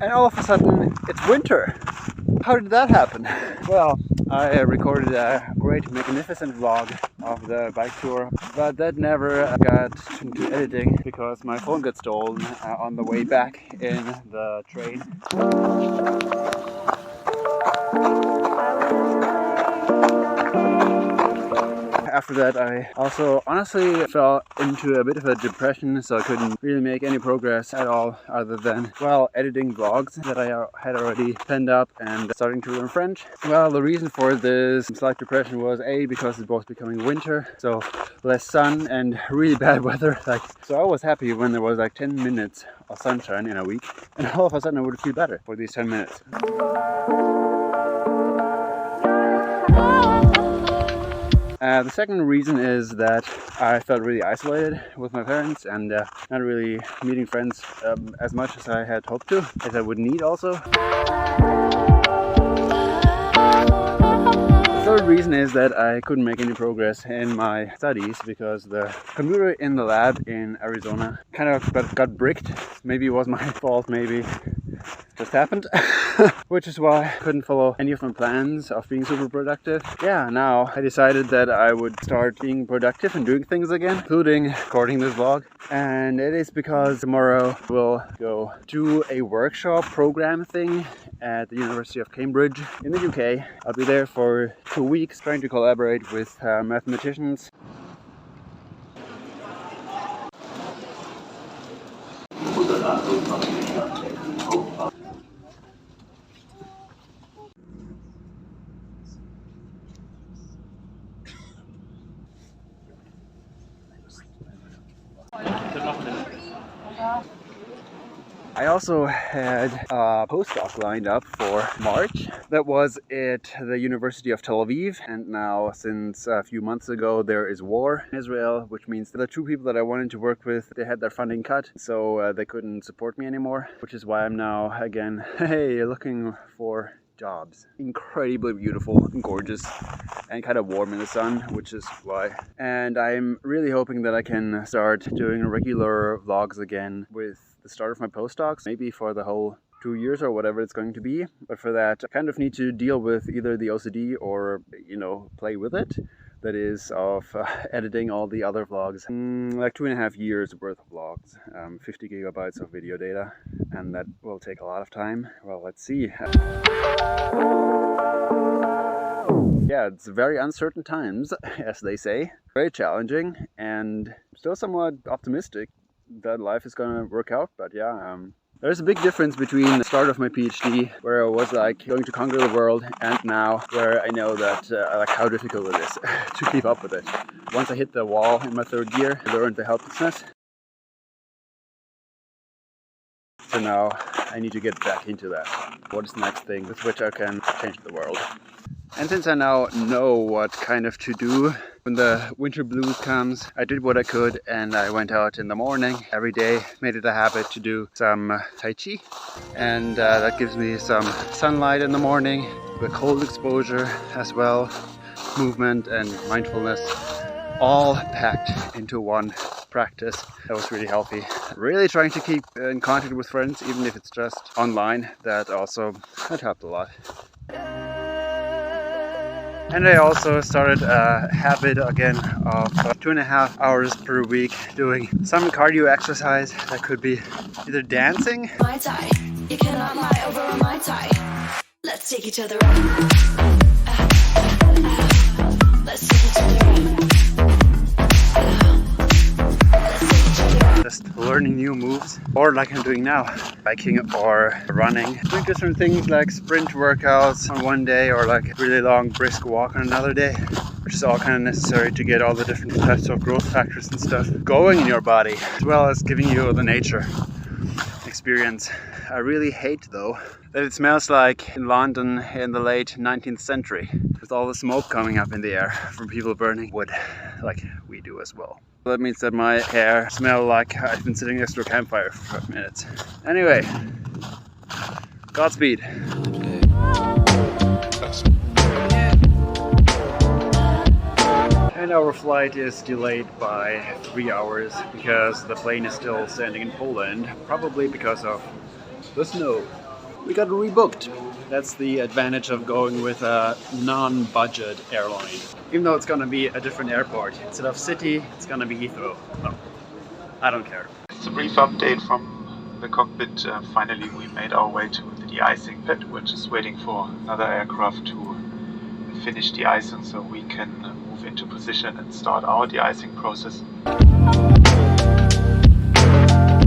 and all of a sudden it's winter. How did that happen? Well, I recorded a great magnificent vlog of the bike tour, but that never got into editing because my phone got stolen on the way back in the train. After that, I also honestly fell into a bit of a depression, so I couldn't really make any progress at all other than, well, editing vlogs that I had already penned up and starting to learn French. Well, the reason for this slight depression was because it's both becoming winter, so less sun and really bad weather. So I was happy when there was 10 minutes of sunshine in a week, and all of a sudden I would feel better for these 10 minutes. The second reason is that I felt really isolated with my parents and not really meeting friends as much as I had hoped to, as I would need also. The third reason is that I couldn't make any progress in my studies because the computer in the lab in Arizona kind of got bricked. Maybe it was my fault, maybe just happened. Which is why I couldn't follow any of my plans of being super productive. Yeah, now I decided that I would start being productive and doing things again, including recording this vlog. And it is because tomorrow we'll go to a workshop program thing at the University of Cambridge in the UK. I'll be there for 2 weeks trying to collaborate with mathematicians. I also had a postdoc lined up for March. That was at the University of Tel Aviv, and now since a few months ago there is war in Israel, which means that the two people that I wanted to work with, they had their funding cut, so they couldn't support me anymore, which is why I'm now again, looking for jobs. Incredibly beautiful and gorgeous and kind of warm in the sun, which is why. And I'm really hoping that I can start doing regular vlogs again with the start of my postdocs, maybe for the whole 2 years or whatever it's going to be. But for that, I kind of need to deal with either the OCD or, play with it. That is of editing all the other vlogs. Like 2.5 years worth of vlogs, 50 gigabytes of video data, and that will take a lot of time. Well, let's see. Yeah, it's very uncertain times, as they say. Very challenging, and still somewhat optimistic that life is gonna work out. But yeah, there's a big difference between the start of my PhD, where I was going to conquer the world, and now where I know that how difficult it is to keep up with it. Once I hit the wall in my 3rd year, I learned the helplessness. So now I need to get back into that. What is the next thing with which I can change the world? And since I now know what kind of to do when the winter blues comes, I did what I could, and I went out in the morning every day, made it a habit to do some Tai Chi, and that gives me some sunlight in the morning, the cold exposure as well, movement and mindfulness, all packed into one practice. That was really healthy. Really trying to keep in contact with friends, even if it's just online. That helped a lot. And I also started a habit again of 2.5 hours per week doing some cardio exercise. That could be either dancing. My tie. You cannot lie over a my tie. Let's take each other out. Let's take each other out. Just learning new moves, or like I'm doing now, biking or running. Doing different things like sprint workouts on one day, or like a really long brisk walk on another day, which is all kind of necessary to get all the different types of growth factors and stuff going in your body, as well as giving you the nature experience. I really hate though that it smells like in London in the late 19th century, with all the smoke coming up in the air from people burning wood like we do as well. That means that my hair smells like I've been sitting next to a campfire for 5 minutes. Anyway, Godspeed. And our flight is delayed by 3 hours because the plane is still standing in Poland, probably because of the snow. We got rebooked. That's the advantage of going with a non-budget airline. Even though it's gonna be a different airport. Instead of City, it's gonna be Heathrow. Oh, I don't care. It's a brief update from the cockpit. Finally, we made our way to the de-icing pit, which is waiting for another aircraft to finish de-icing so we can move into position and start our de-icing process.